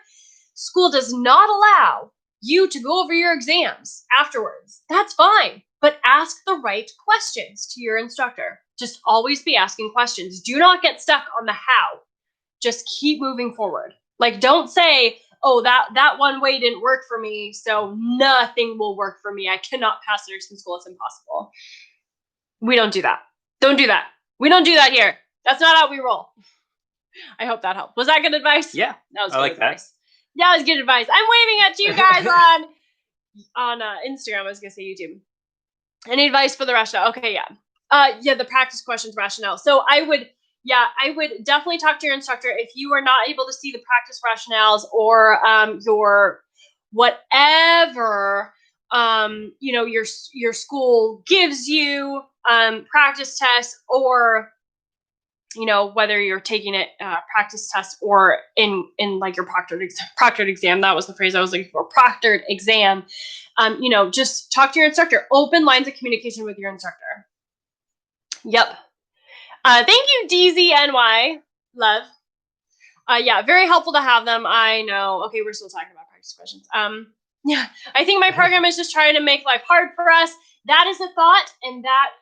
school does not allow you to go over your exams afterwards, that's fine. But ask the right questions to your instructor. Just always be asking questions. Do not get stuck on the how. Just keep moving forward. Like, don't say, oh, that one way didn't work for me, so nothing will work for me. I cannot pass nursing school. It's impossible. We don't do that. Don't do that. We don't do that here. That's not how we roll. I hope that helped. Was that good advice? Yeah, that was I good like advice. that. That was good advice. I'm waving at you guys on Instagram. I was gonna say YouTube. Any advice for the rationale? Okay, yeah. The practice questions rationale. So I would definitely talk to your instructor if you are not able to see the practice rationales or your whatever your school gives you practice tests, or whether you're taking it practice tests or in like your proctored exam. That was the phrase I was looking for. Proctored exam. Just talk to your instructor. Open lines of communication with your instructor. Yep. Thank you, DZNY. Love. Yeah, very helpful to have them. I know. Okay, we're still talking about practice questions. Yeah, I think my program is just trying to make life hard for us. That is a thought, and that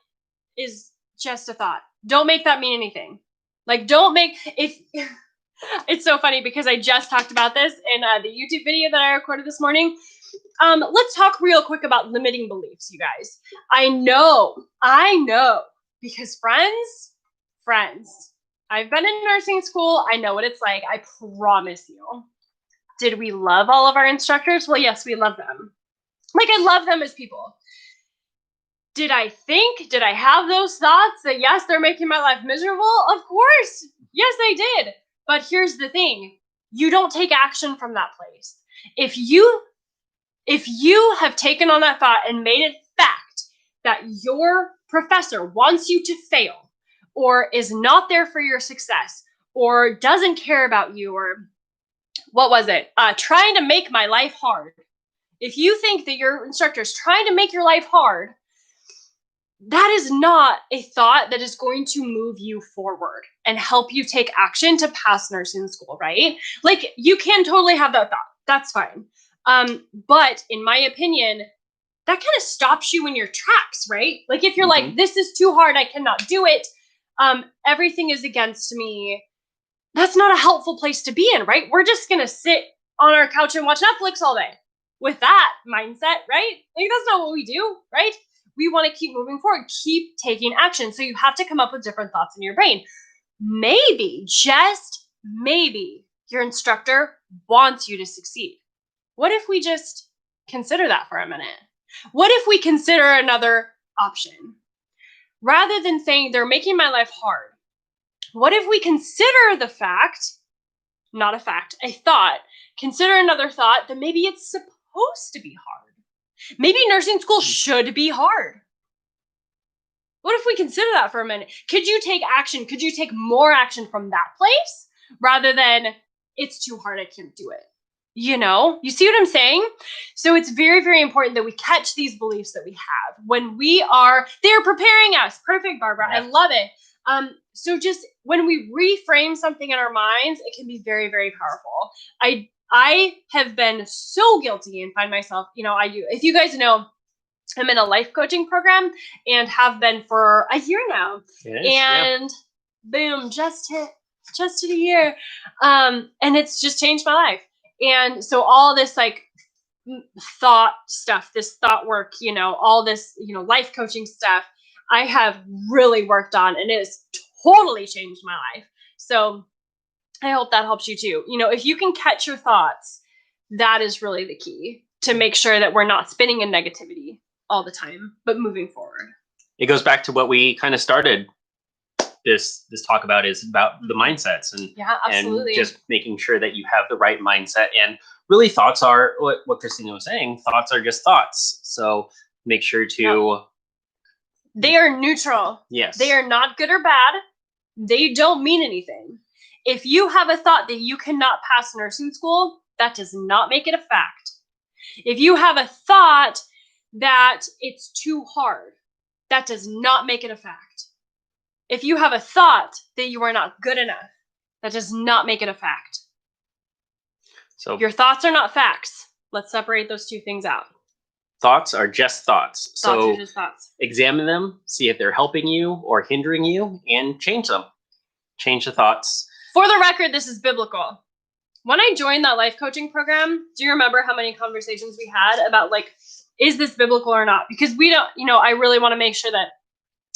is just a thought. Don't make that mean anything. Like, don't make if. It's so funny because I just talked about this in the YouTube video that I recorded this morning. Let's talk real quick about limiting beliefs, you guys. I know, because friends, I've been in nursing school. I know what it's like. I promise you. Did we love all of our instructors? Well, yes, we love them. Like, I love them as people. Did I have those thoughts that, yes, they're making my life miserable? Of course. Yes, I did. But here's the thing. You don't take action from that place. If you have taken on that thought and made it fact that your professor wants you to fail, or is not there for your success, or doesn't care about you, or what was it? Trying to make my life hard. If you think that your instructor is trying to make your life hard, that is not a thought that is going to move you forward and help you take action to pass nursing school, right? Like, you can totally have that thought. That's fine. But in my opinion, that kind of stops you in your tracks, right? Like, if you're like, this is too hard, I cannot do it, everything is against me, that's not a helpful place to be in, right? We're just going to sit on our couch and watch Netflix all day with that mindset, right? Like, that's not what we do, right? We want to keep moving forward, keep taking action. So you have to come up with different thoughts in your brain. Maybe, just maybe, your instructor wants you to succeed. What if we just consider that for a minute? What if we consider another option? Rather than saying they're making my life hard, what if we consider the fact, not a fact, a thought, consider another thought that maybe it's supposed to be hard. Maybe nursing school should be hard. What if we consider that for a minute? Could you take action? Could you take more action from that place rather than it's too hard, I can't do it? You see what I'm saying? So it's very, very important that we catch these beliefs that we have when they're preparing us. Perfect, Barbara. Yeah. I love it. So just when we reframe something in our minds, it can be very, very powerful. I have been so guilty and find myself, if you guys know, I'm in a life coaching program and have been for a year now. And boom, just hit a year. And it's just changed my life. And so all this like thought stuff, this thought work, all this, life coaching stuff, I have really worked on, and it has totally changed my life. So I hope that helps you too. You know, if you can catch your thoughts, that is really the key to make sure that we're not spinning in negativity all the time, but moving forward. It goes back to what we kind of started this talk about, is about the mindsets, and and just making sure that you have the right mindset. And really, thoughts are what Christina was saying. Thoughts are just thoughts. So make sure to. They are neutral. Yes. They are not good or bad. They don't mean anything. If you have a thought that you cannot pass nursing school, that does not make it a fact. If you have a thought that it's too hard, that does not make it a fact. If you have a thought that you are not good enough, that does not make it a fact. So your thoughts are not facts. Let's separate those two things out. Thoughts are just thoughts. Thoughts are just thoughts. Examine them, see if they're helping you or hindering you, and change them. Change the thoughts. For the record, this is biblical. When I joined that life coaching program, do you remember how many conversations we had about, like, is this biblical or not? Because we don't, you know, I really want to make sure that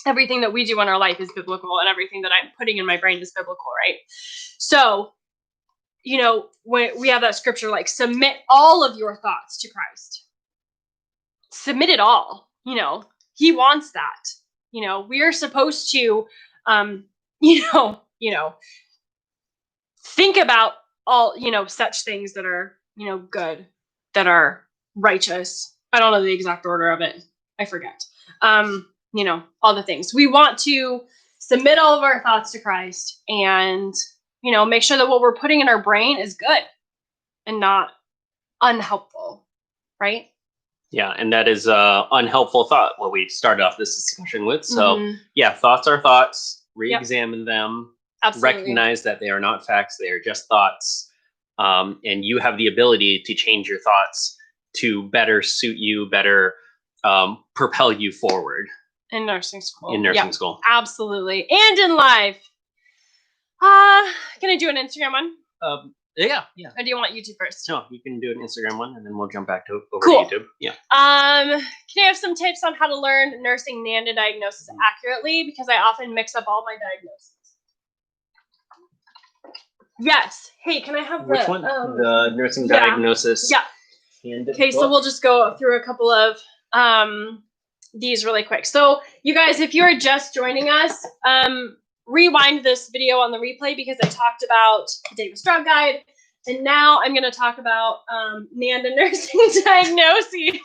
everything that we do in our life is biblical, and everything that I'm putting in my brain is biblical, right? So, you know, when we have that scripture, like, submit all of your thoughts to Christ. Submit it all. You know, he wants that. You know, we are supposed to, you know, think about all, you know, such things that are, you know, good, that are righteous. I don't know the exact order of it. I forget. You know, all the things. We want to submit all of our thoughts to Christ, and, you know, make sure that what we're putting in our brain is good and not unhelpful, right? Yeah, and that is unhelpful thought, what we started off this discussion with. So, yeah, thoughts are thoughts. Re-examine them. Absolutely. Recognize that they are not facts. They are just thoughts. And you have the ability to change your thoughts to better suit you, better propel you forward. In nursing school. In nursing school. Absolutely. And in life. Can I do an Instagram one? Yeah. Or do you want YouTube first? No, you can do an Instagram one, and then we'll jump back to over to YouTube. Yeah. Can I have some tips on how to learn nursing NANDA diagnosis accurately? Because I often mix up all my diagnoses. Yes. Hey, can I have which one? The nursing diagnosis. Yeah. Okay, so we'll just go through a couple of these really quick. So you guys, if you're just joining us, rewind this video on the replay, because I talked about the Davis Drug Guide, and now I'm going to talk about NANDA nursing diagnoses.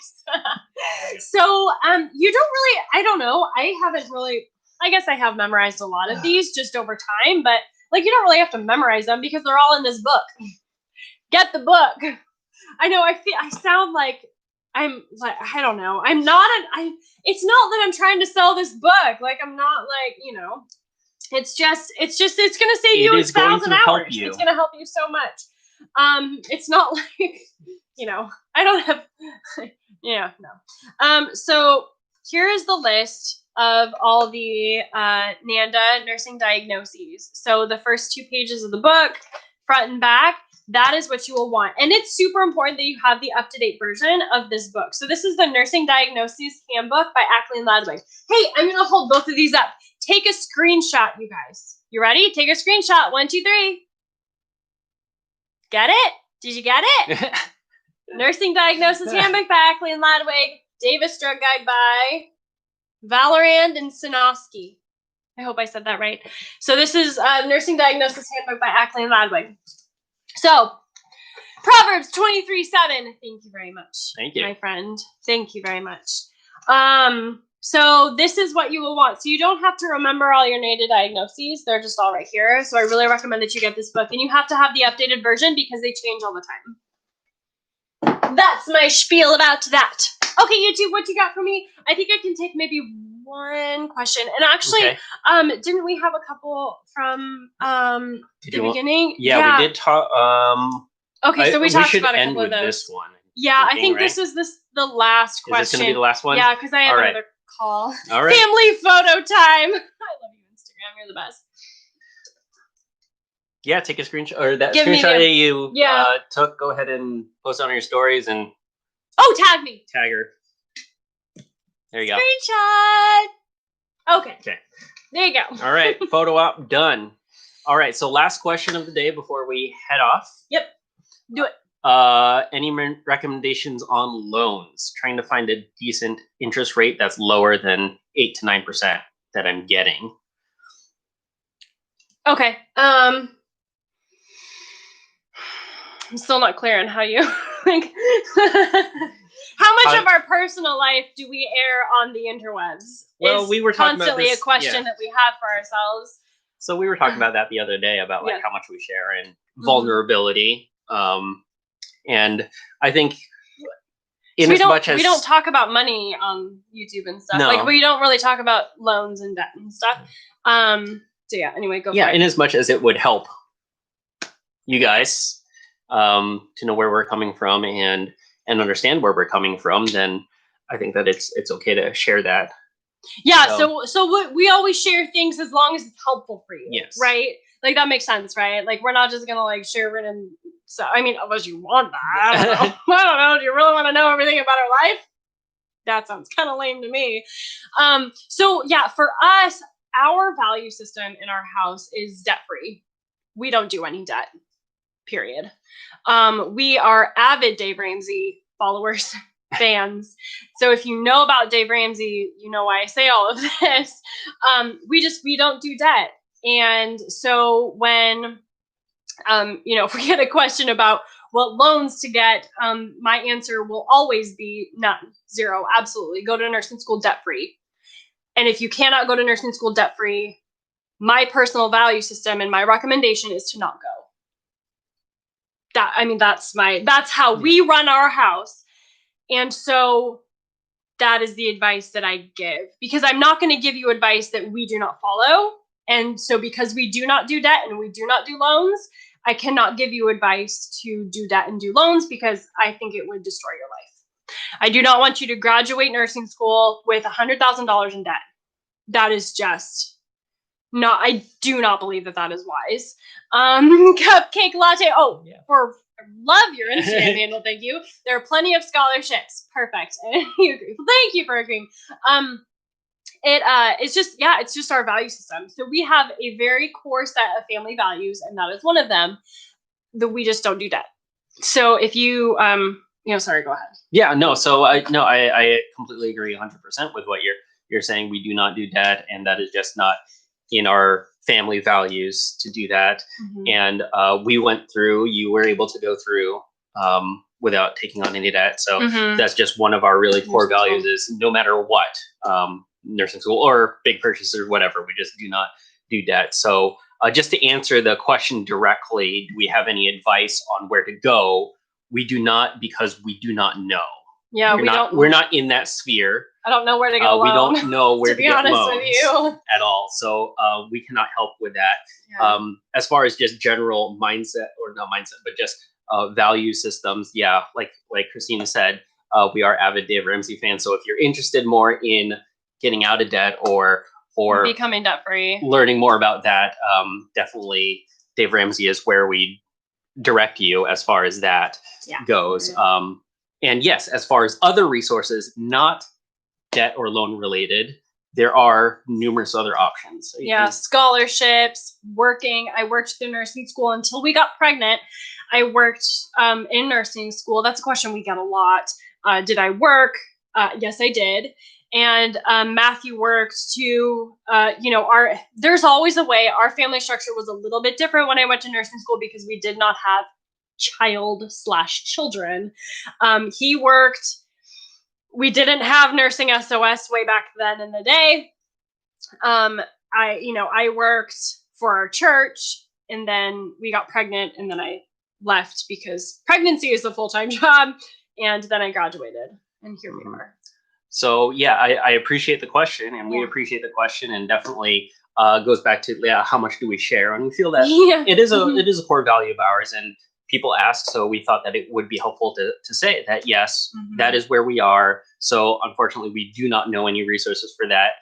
So you don't really, I don't know, I haven't really, I guess I have memorized a lot of these just over time, but like, you don't really have to memorize them because they're all in this book. Get the book. I know, I sound like I'm like, I don't know. I'm not it's not that I'm trying to sell this book. Like, I'm not like, you know, it's going to save you 1,000 hours. It's going to help you so much. It's not like, you know, I don't have, yeah, no. So here is the list of all the NANDA nursing diagnoses. So the first 2 pages of the book, front and back, that is what you will want. And it's super important that you have the up-to-date version of this book. So this is the Nursing Diagnoses Handbook by Ackley and Ladwig. Hey, I'm going to hold both of these up. Take a screenshot, you guys. You ready? Take a screenshot. 1, 2, 3. Get it? Did you get it? Nursing Diagnosis Handbook by Ackley and Ladwig. Davis Drug Guide by Valorand and Sinosky. I hope I said that right. So this is Nursing Diagnosis Handbook by Ackley and Ladwig. So, Proverbs 23:7. Thank you very much. Thank you, my friend. Thank you very much. So this is what you will want. So you don't have to remember all your NANDA diagnoses. They're just all right here. So I really recommend that you get this book. And you have to have the updated version because they change all the time. That's my spiel about that. Okay, YouTube, what you got for me? I think I can take maybe one question. And actually, didn't we have a couple from the beginning? Yeah, we did talk. Okay, so we talked about a couple of those. We should end with this one. Yeah, I think this is the last question. Is this going to be the last one? Yeah, because I have another call. All right. Family photo time. I love you, Instagram. You're the best. Yeah, take a screenshot, or that screenshot that you took. Go ahead and post it on your stories and. Oh, tag me. Tag her. There you go. Screenshot. Okay. Okay. There you go. All right. Photo op done. All right. So last question of the day before we head off. Yep. Do it. Any recommendations on loans? Trying to find a decent interest rate that's lower than 8 to 9% that I'm getting. Okay. I'm still not clear on how you like. How much of our personal life do we air on the interwebs? Well, we were talking about constantly this, a question that we have for ourselves. So we were talking about that the other day about like how much we share and Mhm. vulnerability. And I think So we don't talk about money on YouTube and stuff. No. Like we don't really talk about loans and debt and stuff. So yeah, anyway, go for it. in as much as it would help you guys to know where we're coming from and understand where we're coming from, then I think that it's okay to share that. Yeah, so we always share things as long as it's helpful for you. Yes. Right? Like that makes sense, right? Like we're not just gonna like share it and so I mean unless you want that. I don't know. I don't know. Do you really want to know everything about our life? That sounds kind of lame to me. So yeah, for us, our value system in our house is debt free. We don't do any debt. Period. We are avid Dave Ramsey followers, fans. So if you know about Dave Ramsey, you know why I say all of this. We don't do debt. And so when, if we get a question about what loans to get, my answer will always be none, zero, absolutely. Go to nursing school debt free. And if you cannot go to nursing school debt free, my personal value system and my recommendation is to not go. That's how we run our house. And so that is the advice that I give, because I'm not going to give you advice that we do not follow. And so because we do not do debt and we do not do loans, I cannot give you advice to do debt and do loans because I think it would destroy your life. I do not want you to graduate nursing school with $100,000 in debt. That is just not, I do not believe that is wise. Cupcake latte. Oh, yeah. Love your Instagram handle. Thank you. There are plenty of scholarships. Perfect. And you agree. Thank you for agreeing. It's just our value system. So we have a very core set of family values, and that is one of them. That we just don't do debt. So if you, sorry, go ahead. Yeah, no. So I completely agree 100% with what you're saying. We do not do debt, and that is just not in our family values to do that. Mm-hmm. And you were able to go through without taking on any debt. So mm-hmm. that's just one of our really core values is no matter what, nursing school or big purchases or whatever, we just do not do debt. So just to answer the question directly, do we have any advice on where to go? We do not, because we do not know. Yeah, we're not in that sphere. I don't know where to get a loan. We don't know where to get loans with you. At all. So we cannot help with that. Yeah. As far as just general mindset, or not mindset, but just value systems. Yeah, like Christina said, we are avid Dave Ramsey fans. So if you're interested more in getting out of debt or becoming debt free, learning more about that, definitely Dave Ramsey is where we direct you as far as that goes. Yeah. And yes, as far as other resources, not debt or loan related, there are numerous other options. So scholarships, working. I worked through nursing school until we got pregnant. I worked in nursing school. That's a question we get a lot. Did I work? Yes, I did. And Matthew worked too. There's always a way. Our family structure was a little bit different when I went to nursing school because we did not have child/children. He worked. We didn't have nursing SOS way back then in the day. I worked for our church, and then we got pregnant, and then I left because pregnancy is a full-time job, and then I graduated, and here we are. So yeah, I appreciate the question, and we appreciate the question, and definitely goes back to how much do we share, and we feel that it is a core value of ours, and people ask, so we thought that it would be helpful to say that yes, that is where we are. So unfortunately, we do not know any resources for that.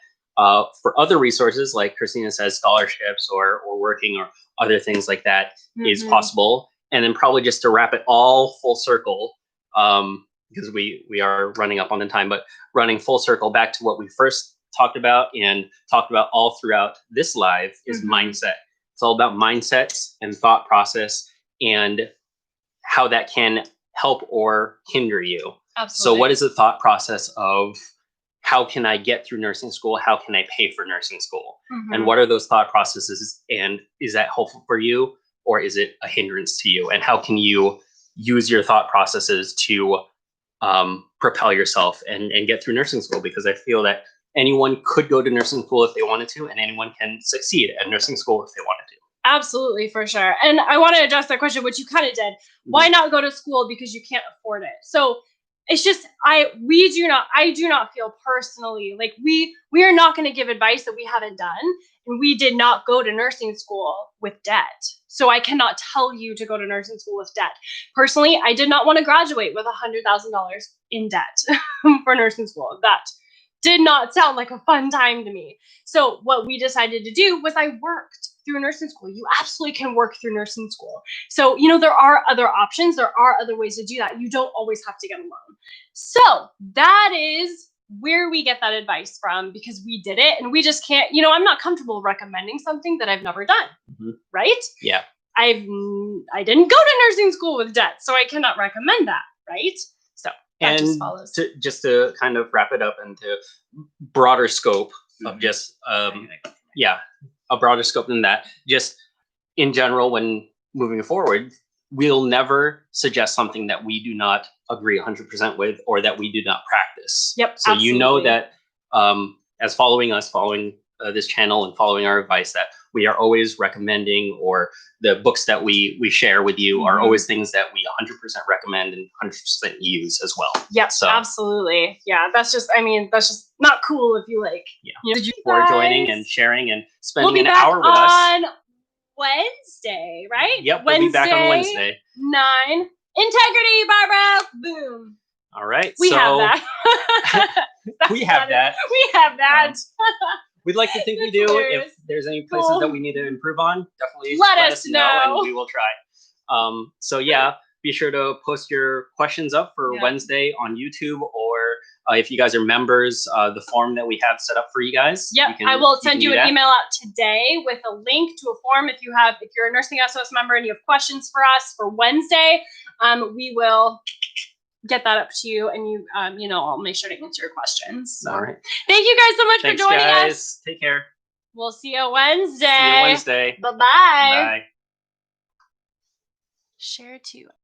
For other resources, like Christina says, scholarships or working or other things like that is possible. And then probably just to wrap it all full circle, because we are running up on the time, but running full circle back to what we first talked about all throughout this live is mindset. It's all about mindsets and thought process and how that can help or hinder you. Absolutely. So what is the thought process of how can I get through nursing school? How can I pay for nursing school? And what are those thought processes? And is that helpful for you or is it a hindrance to you? And how can you use your thought processes to propel yourself and get through nursing school? Because I feel that anyone could go to nursing school if they wanted to, and anyone can succeed at nursing school if they wanted to. Absolutely, for sure. And I want to address that question, which you kind of did. Why not go to school? Because you can't afford it. So it's just I do not feel personally like we are not going to give advice that we haven't done, and we did not go to nursing school with debt. So I cannot tell you to go to nursing school with debt. Personally, I did not want to graduate with $100,000 in debt for nursing school. That did not sound like a fun time to me. So what we decided to do was I worked through nursing school. You absolutely can work through nursing school. So, you know, there are other options. There are other ways to do that. You don't always have to get a loan. So that is where we get that advice from, because we did it and we just can't, you know, I'm not comfortable recommending something that I've never done, right? Yeah. I didn't go to nursing school with debt, so I cannot recommend that, right? So that just follows. Just to kind of wrap it up into broader scope of just, a broader scope than that, just in general, when moving forward, we'll never suggest something that we do not agree 100% with or that we do not practice. Yep. So absolutely. you know that as following this channel and following our advice, that we are always recommending, or the books that we share with you are always things that we 100% recommend and 100% use as well. Yep, so absolutely. Yeah, that's just not cool if you like. Yeah. You know, for joining and sharing and spending an hour with us. On Wednesday, right? Yep, we'll be back on Wednesday. 9. Integrity, Barbara. Boom. All right. We have that. We have that. We have that. We'd like to think we do. If there's any places that we need to improve on, definitely let us know, and we will try. So yeah, be sure to post your questions up for Wednesday on YouTube, or if you guys are members, the form that we have set up for you guys. Yep, I will send you an email out today with a link to a form. If you're a Nursing SOS member and you have questions for us for Wednesday, we will get that up to you, and I'll make sure to answer your questions. All right. Thank you guys so much for joining us. Take care. We'll see you Wednesday. See you Wednesday. Bye-bye. Bye. Share to